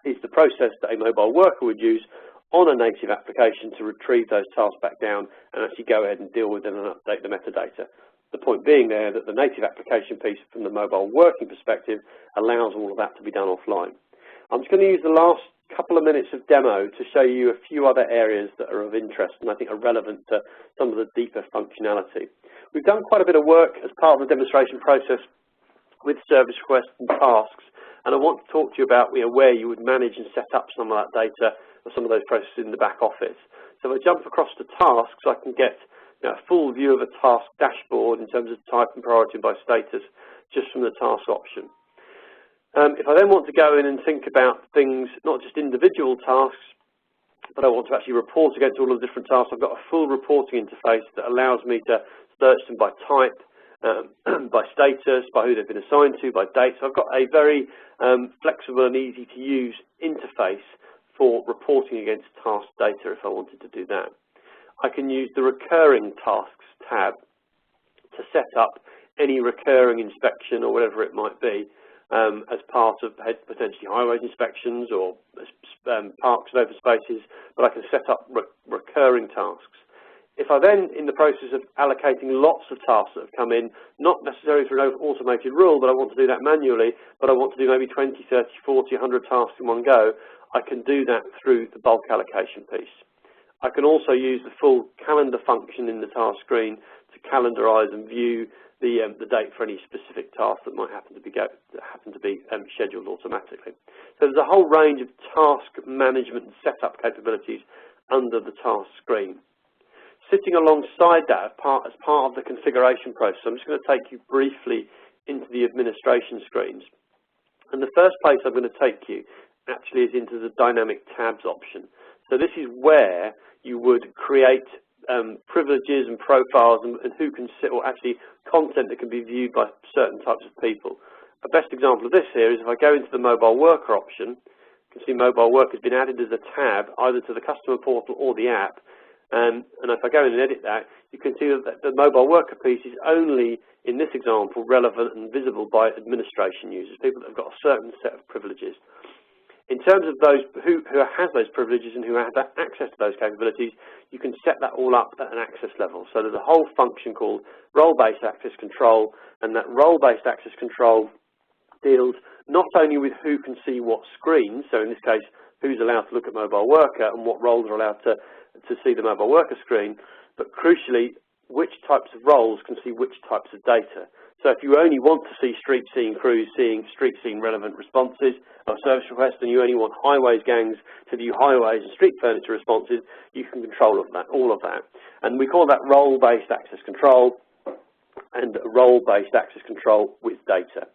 is the process that a mobile worker would use on a native application to retrieve those tasks back down and actually go ahead and deal with them and update the metadata. The point being there that the native application piece from the mobile working perspective allows all of that to be done offline. I'm just going to use the last couple of minutes of demo to show you a few other areas that are of interest and I think are relevant to some of the deeper functionality. We've done quite a bit of work as part of the demonstration process with service requests and tasks, and I want to talk to you about where you would manage and set up some of that data or some of those processes in the back office. So if I jump across to tasks, I can get a full view of a task dashboard in terms of type and priority by status just from the task option. If I then want to go in and think about things, not just individual tasks, but I want to actually report against all of the different tasks, I've got a full reporting interface that allows me to search them by type, by status, by who they've been assigned to, by date. So I've got a very flexible and easy to use interface for reporting against task data if I wanted to do that. I can use the recurring tasks tab to set up any recurring inspection or whatever it might be as part of potentially highways inspections or parks and open spaces, but I can set up recurring tasks. If I then, in the process of allocating lots of tasks that have come in, not necessarily through an automated rule, but I want to do that manually, but I want to do maybe 20, 30, 40, 100 tasks in one go, I can do that through the bulk allocation piece. I can also use the full calendar function in the task screen to calendarize and view the date for any specific task that might happen to be scheduled automatically. So there's a whole range of task management and setup capabilities under the task screen. Sitting alongside that as part of the configuration process, I'm just going to take you briefly into the administration screens. And the first place I'm going to take you actually is into the dynamic tabs option. So this is where you would create privileges and profiles and who can sit, or actually content that can be viewed by certain types of people. A best example of this here is if I go into the mobile worker option, you can see mobile worker has been added as a tab either to the customer portal or the app. And if I go in and edit that, you can see that the mobile worker piece is only, in this example, relevant and visible by administration users, people that have got a certain set of privileges. In terms of those who has those privileges and who have access to those capabilities, you can set that all up at an access level. So there's a whole function called role-based access control, and that role-based access control deals not only with who can see what screens, so in this case, who's allowed to look at mobile worker and what roles are allowed to see the mobile worker screen, but crucially, which types of roles can see which types of data. So if you only want to see street scene crews seeing street scene relevant responses or service requests, and you only want highways gangs to view highways and street furniture responses, you can control all of that. And we call that role-based access control and role-based access control with data.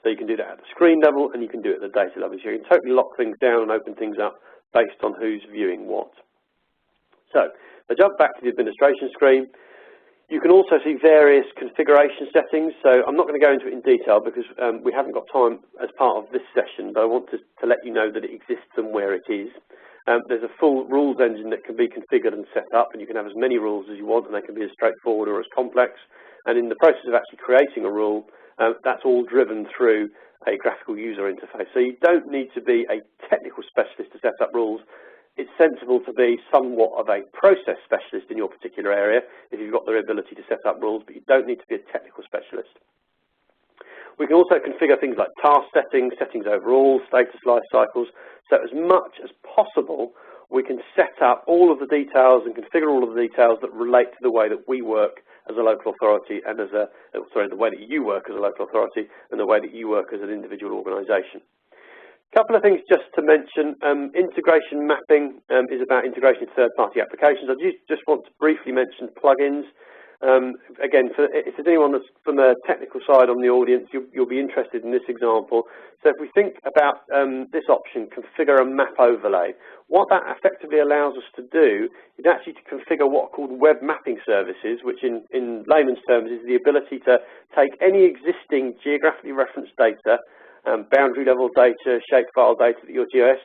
So you can do that at the screen level and you can do it at the data level. So you can totally lock things down and open things up based on who's viewing what. So if I jump back to the administration screen, you can also see various configuration settings. So I'm not going to go into it in detail because we haven't got time as part of this session, but I want to let you know that it exists and where it is. There's a full rules engine that can be configured and set up, and you can have as many rules as you want, and they can be as straightforward or as complex. And in the process of actually creating a rule, that's all driven through a graphical user interface. So you don't need to be a technical specialist to set up rules. it's sensible to be somewhat of a process specialist in your particular area if you've got the ability to set up rules, but you don't need to be a technical specialist. We can also configure things like task settings, settings overall, status life cycles. So as much as possible, we can set up all of the details and configure all of the details that relate to the way that we work as a local authority and as a, the way that you work as a local authority and the way that you work as an individual organisation. A couple of things just to mention. Integration mapping is about integration to third-party applications. I just want to briefly mention plugins. Again, if there's anyone that's from a technical side on the audience, you'll be interested in this example. So if we think about this option, configure a map overlay, what that effectively allows us to do is actually to configure what are called web mapping services, which in layman's terms is the ability to take any existing geographically referenced data, boundary level data, shapefile data that your GIS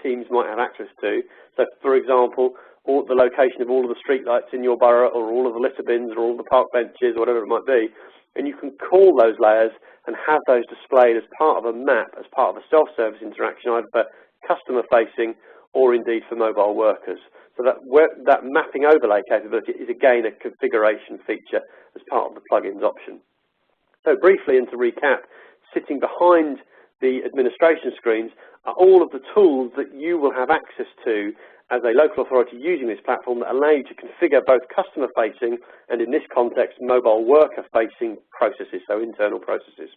teams might have access to. So, for example, the location of all of the streetlights in your borough, or all of the litter bins, or all the park benches, or whatever it might be, and you can call those layers and have those displayed as part of a map, as part of a self-service interaction, either for customer-facing or indeed for mobile workers. So that mapping overlay capability is again a configuration feature as part of the plugins option. So briefly, and to recap, sitting behind the administration screens are all of the tools that you will have access to as a local authority using this platform that allow you to configure both customer-facing and, in this context, mobile worker-facing processes, so internal processes.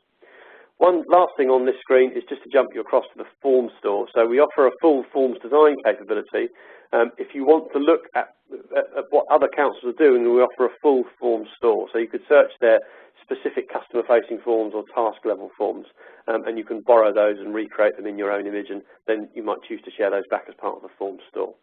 One last thing on this screen is just to jump you across to the form store. So we offer a full forms design capability. If you want to look at what other councils are doing, we offer a full form store. So you could search their specific customer-facing forms or task-level forms, and you can borrow those and recreate them in your own image, and then you might choose to share those back as part of the form store.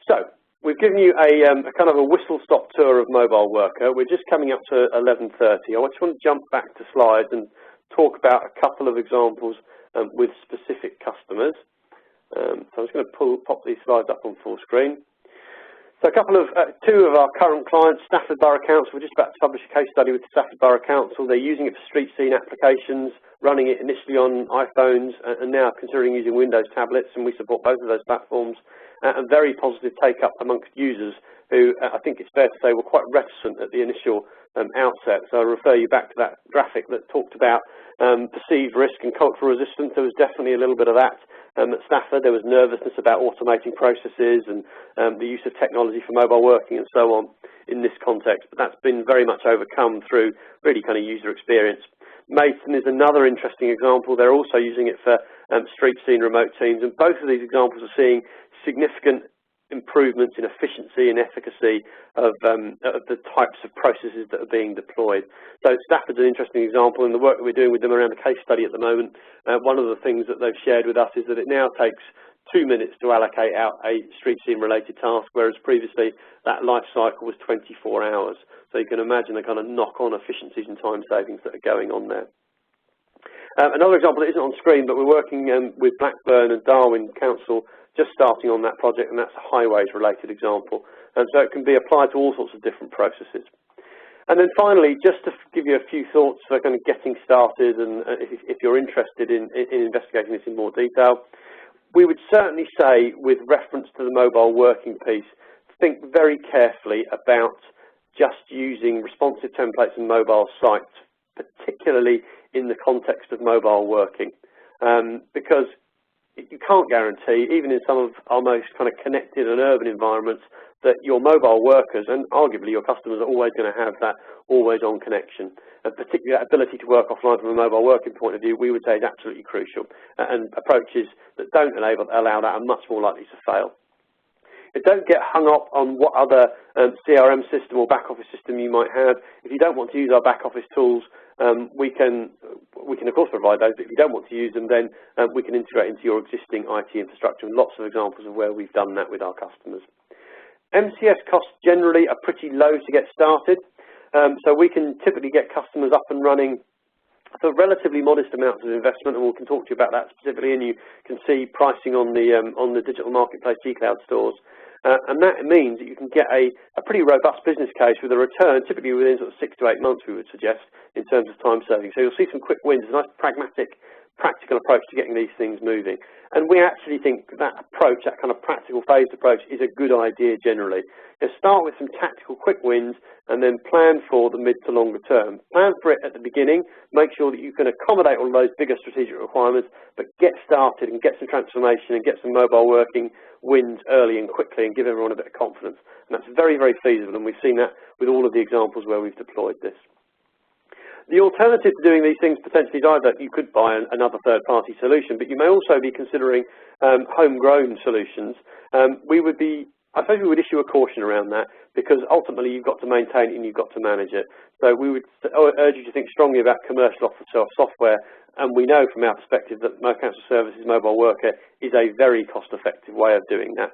So we've given you a kind of a whistle-stop tour of Mobile Worker. We're just coming up to 11:30. I just want to jump back to slides and talk about a couple of examples with specific customers. So I'm just going to pop these slides up on full screen. So two of our current clients, Stafford Borough Council, we're just about to publish a case study with Stafford Borough Council. They're using it for street scene applications, running it initially on iPhones and now considering using Windows tablets, and we support both of those platforms, and very positive take-up amongst users who I think it's fair to say were quite reticent at the initial outset. So I'll refer you back to that graphic that talked about perceived risk and cultural resistance. There was definitely a little bit of that. At Stafford, there was nervousness about automating processes and the use of technology for mobile working and so on in this context, but that's been very much overcome through really kind of user experience. Mason is another interesting example. They're also using it for street scene remote teams, and both of these examples are seeing significant improvements in efficiency and efficacy of the types of processes that are being deployed. So Stafford's an interesting example, and the work that we're doing with them around the case study at the moment, one of the things that they've shared with us is that it now takes 2 minutes to allocate out a street scene related task, whereas previously that life cycle was 24 hours. So you can imagine the kind of knock-on efficiencies and time savings that are going on there. Another example that isn't on screen, but we're working with Blackburn and Darwin Council just starting on that project, and that's a highways-related example. And so it can be applied to all sorts of different processes. And then finally, just to give you a few thoughts for kind of getting started, and if you're interested in investigating this in more detail, we would certainly say, with reference to the mobile working piece, think very carefully about just using responsive templates and mobile sites, particularly in the context of mobile working, because you can't guarantee, even in some of our most kind of connected and urban environments, that your mobile workers and arguably your customers are always going to have that always-on connection. And particularly that ability to work offline from a mobile working point of view, we would say is absolutely crucial. And approaches that don't allow that are much more likely to fail. But don't get hung up on what other CRM system or back office system you might have. If you don't want to use our back office tools, we can of course provide those, but if you don't want to use them, then we can integrate into your existing IT infrastructure, and lots of examples of where we've done that with our customers. MCS costs generally are pretty low to get started, so we can typically get customers up and running for relatively modest amounts of investment, and we can talk to you about that specifically, and you can see pricing on the digital marketplace G-Cloud stores. And that means that you can get a pretty robust business case with a return, typically within sort of 6 to 8 months, we would suggest, in terms of time saving. So you'll see some quick wins, a nice pragmatic practical approach to getting these things moving. And we actually think that approach, that kind of practical phased approach, is a good idea generally. Start with some tactical quick wins and then plan for the mid to longer term. Plan for it at the beginning, make sure that you can accommodate all those bigger strategic requirements, but get started and get some transformation and get some mobile working wins early and quickly and give everyone a bit of confidence. And that's very, very feasible, and we've seen that with all of the examples where we've deployed this. The alternative to doing these things potentially is either you could buy another third-party solution, but you may also be considering homegrown solutions. I suppose we would issue a caution around that, because ultimately you've got to maintain it and you've got to manage it. So we would urge you to think strongly about commercial off-the-shelf software, and we know from our perspective that Council Services Mobile Worker is a very cost-effective way of doing that.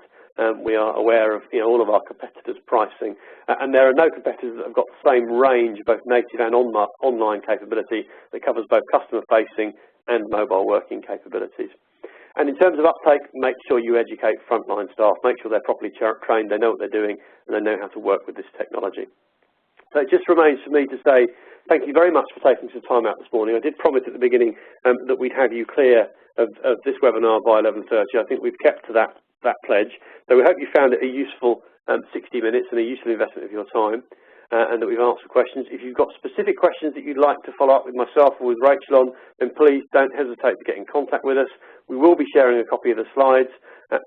We are aware of all of our competitors' pricing, and there are no competitors that have got the same range, both native and online capability, that covers both customer-facing and mobile working capabilities. And in terms of uptake, make sure you educate frontline staff, make sure they're properly trained, they know what they're doing, and they know how to work with this technology. So it just remains for me to say thank you very much for taking some time out this morning. I did promise at the beginning that we'd have you clear of this webinar by 11:30. I think we've kept to that pledge. So we hope you found it a useful 60 minutes and a useful investment of your time, and that we've answered questions. If you've got specific questions that you'd like to follow up with myself or with Rachel on, then please don't hesitate to get in contact with us. We will be sharing a copy of the slides,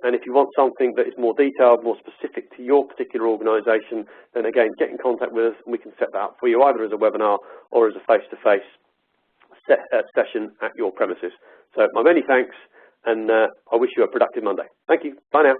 and if you want something that is more detailed, more specific to your particular organisation, then again, get in contact with us and we can set that up for you either as a webinar or as a face-to-face session at your premises. So my many thanks, and I wish you a productive Monday. Thank you. Bye now.